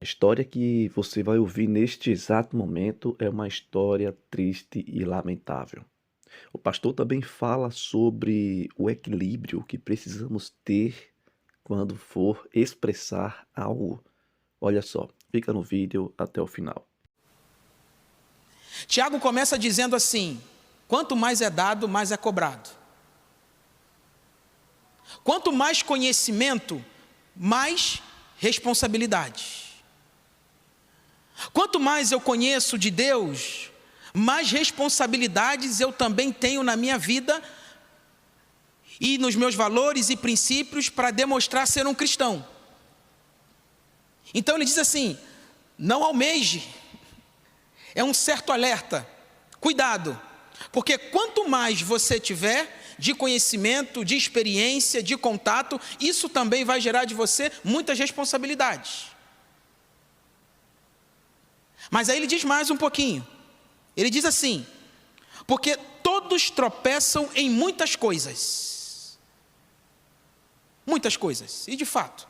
História que você vai ouvir neste exato momento é uma história triste e lamentável. O pastor também fala sobre o equilíbrio que precisamos ter quando for expressar algo. Olha só, fica no vídeo até o final. Tiago começa dizendo assim: quanto mais é dado, mais é cobrado. Quanto mais conhecimento, mais responsabilidade. Quanto mais eu conheço de Deus, mais responsabilidades eu também tenho na minha vida e nos meus valores e princípios para demonstrar ser um cristão. Então ele diz assim: não almeje, é um certo alerta, cuidado, porque quanto mais você tiver de conhecimento, de experiência, de contato, isso também vai gerar de você muitas responsabilidades. Mas aí ele diz mais um pouquinho. Ele diz assim: porque todos tropeçam em muitas coisas. Muitas coisas. E de fato,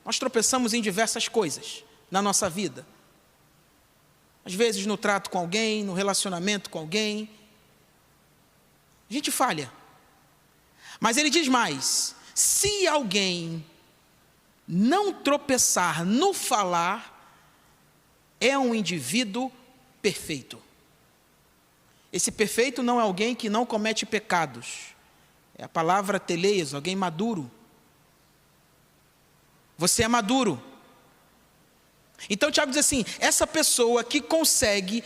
nós tropeçamos em diversas coisas na nossa vida. Às vezes no trato com alguém, no relacionamento com alguém. A gente falha. Mas ele diz mais: se alguém não tropeçar no falar, é um indivíduo perfeito. Esse perfeito não é alguém que não comete pecados. É a palavra teleios, alguém maduro. Você é maduro. Então Tiago diz assim: essa pessoa que consegue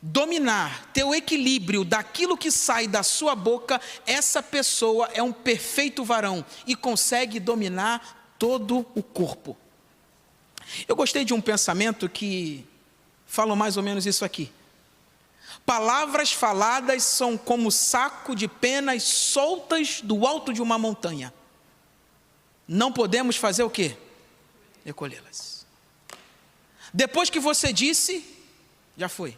dominar, ter o equilíbrio daquilo que sai da sua boca, essa pessoa é um perfeito varão e consegue dominar todo o corpo. Eu gostei de um pensamento que fala mais ou menos isso aqui. Palavras faladas são como saco de penas soltas do alto de uma montanha. Não podemos fazer o quê? Recolhê-las. Depois que você disse, já foi.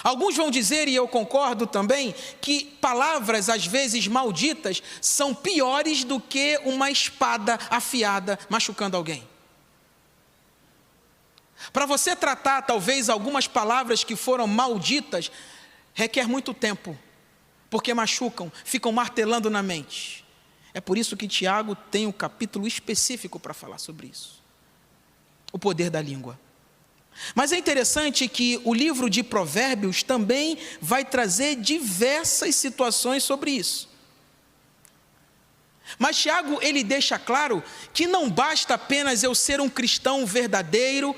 Alguns vão dizer, e eu concordo também, que palavras às vezes malditas são piores do que uma espada afiada machucando alguém. Para você tratar talvez algumas palavras que foram malditas, requer muito tempo, porque machucam, ficam martelando na mente. É por isso que Tiago tem um capítulo específico para falar sobre isso. O poder da língua. Mas é interessante que o livro de Provérbios também vai trazer diversas situações sobre isso. Mas Tiago, ele deixa claro que não basta apenas eu ser um cristão verdadeiro,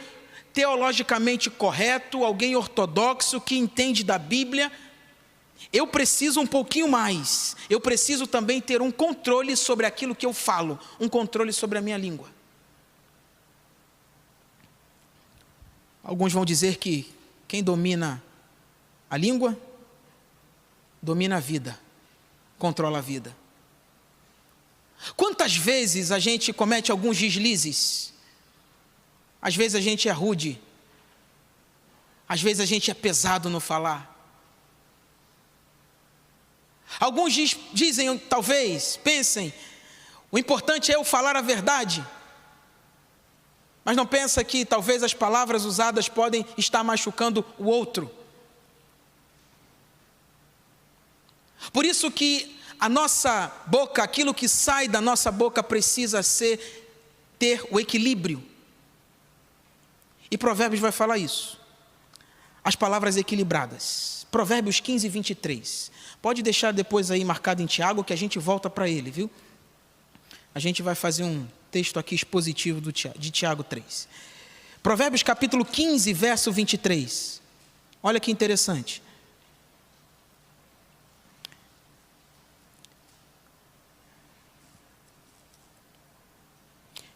teologicamente correto, alguém ortodoxo que entende da Bíblia. Eu preciso um pouquinho mais. Eu preciso também ter um controle sobre aquilo que eu falo, um controle sobre a minha língua. Alguns vão dizer que quem domina a língua, domina a vida, controla a vida. Quantas vezes a gente comete alguns deslizes? Às vezes a gente é rude, às vezes a gente é pesado no falar. Alguns dizem, talvez, pensem, o importante é eu falar a verdade. Mas não pensa que talvez as palavras usadas podem estar machucando o outro. Por isso que a nossa boca, aquilo que sai da nossa boca precisa ter o equilíbrio. E Provérbios vai falar isso. As palavras equilibradas. Provérbios 15, 23. Pode deixar depois aí marcado em Tiago que a gente volta para ele, viu? A gente vai fazer um texto aqui expositivo de Tiago 3. Provérbios capítulo 15, verso 23. Olha que interessante.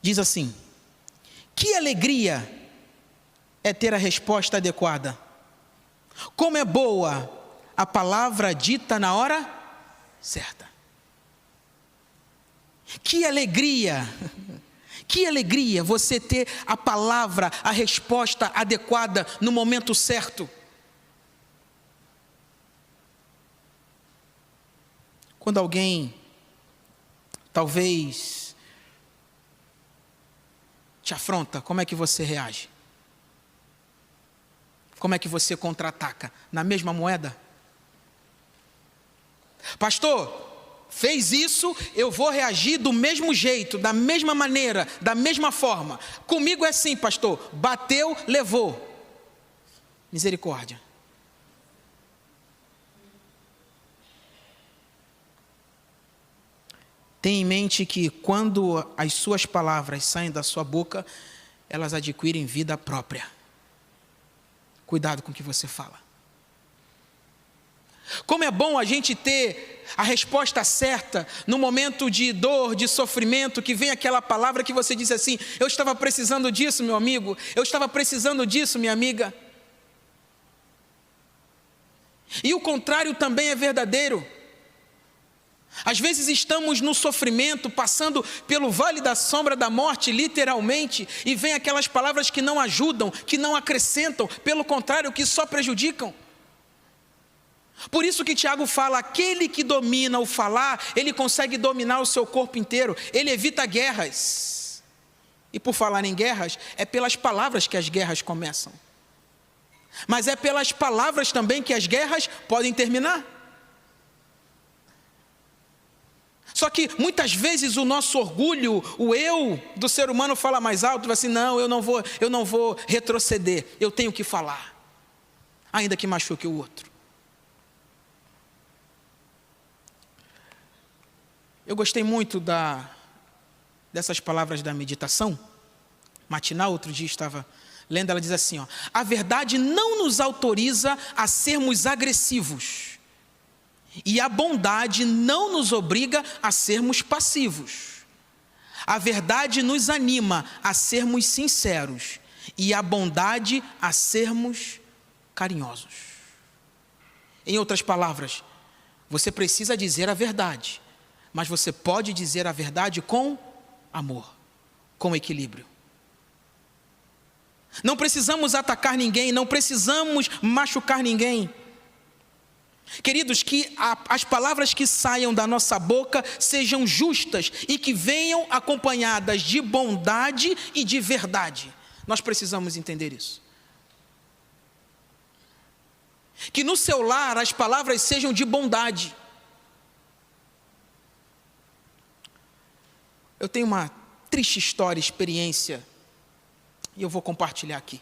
Diz assim: que alegria é ter a resposta adequada. Como é boa a palavra dita na hora certa. Que alegria você ter a palavra, a resposta adequada no momento certo. Quando alguém talvez te afronta, como é que você reage? Como é que você contra-ataca? Na mesma moeda? Pastor, fez isso, eu vou reagir do mesmo jeito, da mesma maneira, da mesma forma. Comigo é assim, pastor, bateu, levou. Misericórdia. Tenha em mente que quando as suas palavras saem da sua boca, elas adquirem vida própria. Cuidado com o que você fala. Como é bom a gente ter a resposta certa no momento de dor, de sofrimento, que vem aquela palavra que você diz assim: eu estava precisando disso, meu amigo, eu estava precisando disso, minha amiga. E o contrário também é verdadeiro. Às vezes estamos no sofrimento, passando pelo vale da sombra da morte, literalmente, e vem aquelas palavras que não ajudam, que não acrescentam, pelo contrário, que só prejudicam. Por isso que Tiago fala, aquele que domina o falar, ele consegue dominar o seu corpo inteiro, ele evita guerras. E por falar em guerras, é pelas palavras que as guerras começam. Mas é pelas palavras também que as guerras podem terminar. Só que muitas vezes o nosso orgulho, o eu do ser humano fala mais alto, vai assim, não, eu não vou retroceder, eu tenho que falar, ainda que machuque o outro. Eu gostei muito dessas palavras da meditação matinal. Outro dia estava lendo, ela diz assim, ó, a verdade não nos autoriza a sermos agressivos. E a bondade não nos obriga a sermos passivos. A verdade nos anima a sermos sinceros. E a bondade a sermos carinhosos. Em outras palavras, você precisa dizer a verdade. Mas você pode dizer a verdade com amor, com equilíbrio. Não precisamos atacar ninguém, não precisamos machucar ninguém. Queridos, que as palavras que saiam da nossa boca sejam justas e que venham acompanhadas de bondade e de verdade. Nós precisamos entender isso. Que no seu lar as palavras sejam de bondade. Eu tenho uma triste história, experiência, e eu vou compartilhar aqui.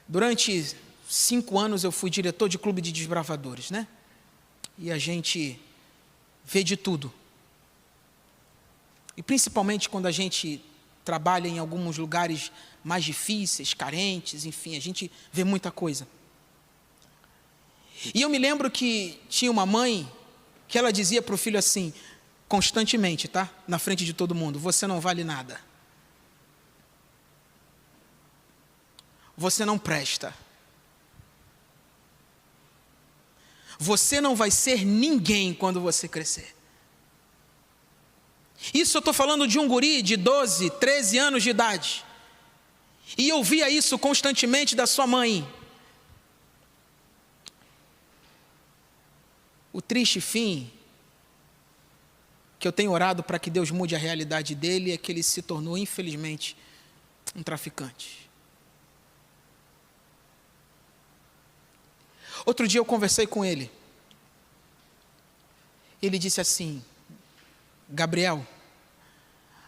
Durante 5 anos eu fui diretor de clube de desbravadores, né? E a gente vê de tudo. E principalmente quando a gente trabalha em alguns lugares mais difíceis, carentes, enfim, a gente vê muita coisa. E eu me lembro que tinha uma mãe que ela dizia para o filho assim, constantemente, tá? Na frente de todo mundo, você não vale nada. Você não presta. Você não vai ser ninguém quando você crescer. Isso eu estou falando de um guri de 12, 13 anos de idade. E eu via isso constantemente da sua mãe. O triste fim, que eu tenho orado para que Deus mude a realidade dele, é que ele se tornou, infelizmente, um traficante. Outro dia eu conversei com ele. Ele disse assim, Gabriel,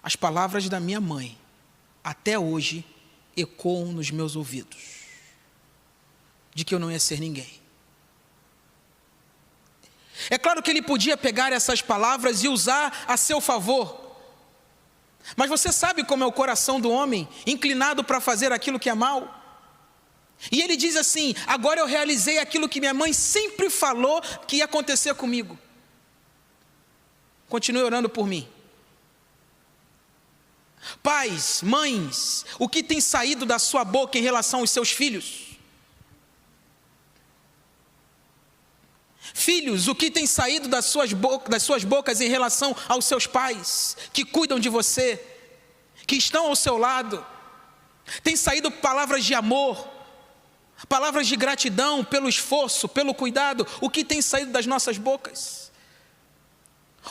as palavras da minha mãe, até hoje, ecoam nos meus ouvidos, de que eu não ia ser ninguém. É claro que ele podia pegar essas palavras e usar a seu favor. Mas você sabe como é o coração do homem, inclinado para fazer aquilo que é mal? E ele diz assim, agora eu realizei aquilo que minha mãe sempre falou que ia acontecer comigo. Continue orando por mim. Pais, mães, o que tem saído da sua boca em relação aos seus filhos? Filhos, o que tem saído das suas bocas em relação aos seus pais, que cuidam de você, que estão ao seu lado? Tem saído palavras de amor, palavras de gratidão pelo esforço, pelo cuidado, o que tem saído das nossas bocas?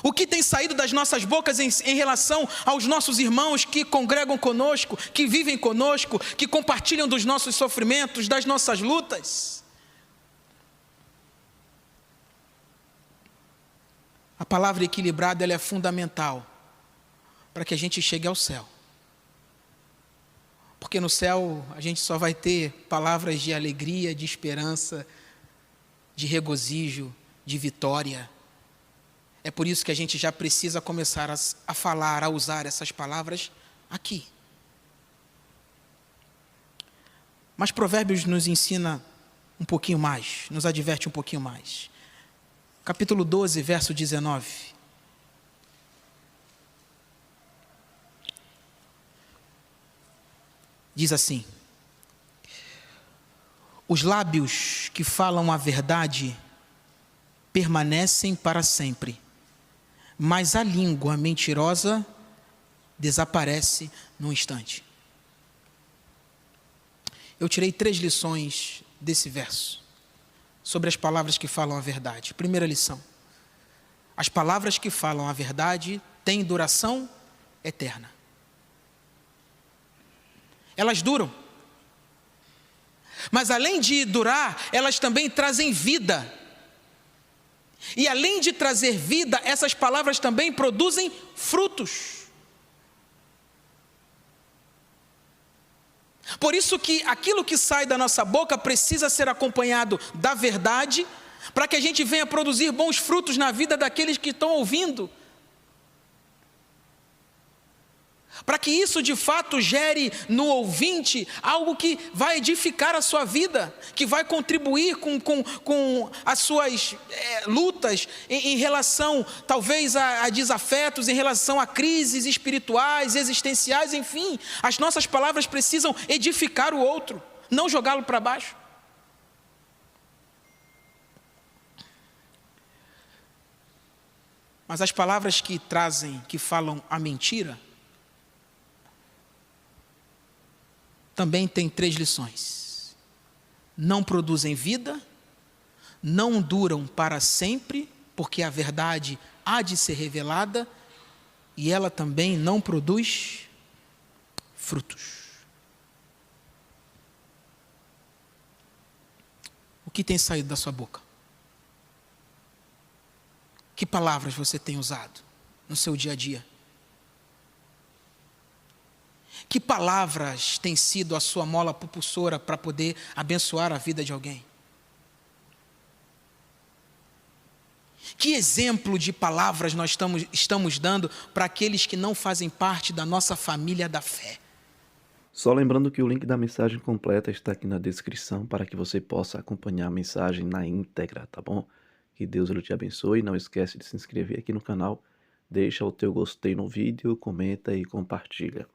O que tem saído das nossas bocas em relação aos nossos irmãos que congregam conosco, que vivem conosco, que compartilham dos nossos sofrimentos, das nossas lutas? A palavra equilibrada, ela é fundamental para que a gente chegue ao céu. Porque no céu a gente só vai ter palavras de alegria, de esperança, de regozijo, de vitória. É por isso que a gente já precisa começar a falar, a usar essas palavras aqui. Mas Provérbios nos ensina um pouquinho mais, nos adverte um pouquinho mais. Capítulo 12, verso 19. Diz assim: os lábios que falam a verdade permanecem para sempre, mas a língua mentirosa desaparece num instante. Eu tirei 3 lições desse verso, sobre as palavras que falam a verdade. Primeira lição: as palavras que falam a verdade têm duração eterna. Elas duram. Mas além de durar, elas também trazem vida. E além de trazer vida, essas palavras também produzem frutos. Por isso que aquilo que sai da nossa boca precisa ser acompanhado da verdade, para que a gente venha produzir bons frutos na vida daqueles que estão ouvindo. Para que isso de fato gere no ouvinte algo que vai edificar a sua vida, que vai contribuir com as suas lutas em relação talvez a desafetos, em relação a crises espirituais, existenciais, enfim. As nossas palavras precisam edificar o outro, não jogá-lo para baixo. Mas as palavras que falam a mentira, também tem 3 lições. Não produzem vida, não duram para sempre, porque a verdade há de ser revelada, e ela também não produz frutos. O que tem saído da sua boca? Que palavras você tem usado no seu dia a dia? Que palavras têm sido a sua mola propulsora para poder abençoar a vida de alguém? Que exemplo de palavras nós estamos dando para aqueles que não fazem parte da nossa família da fé? Só lembrando que o link da mensagem completa está aqui na descrição para que você possa acompanhar a mensagem na íntegra, tá bom? Que Deus ele te abençoe. Não esquece de se inscrever aqui no canal, deixa o teu gostei no vídeo, comenta e compartilha.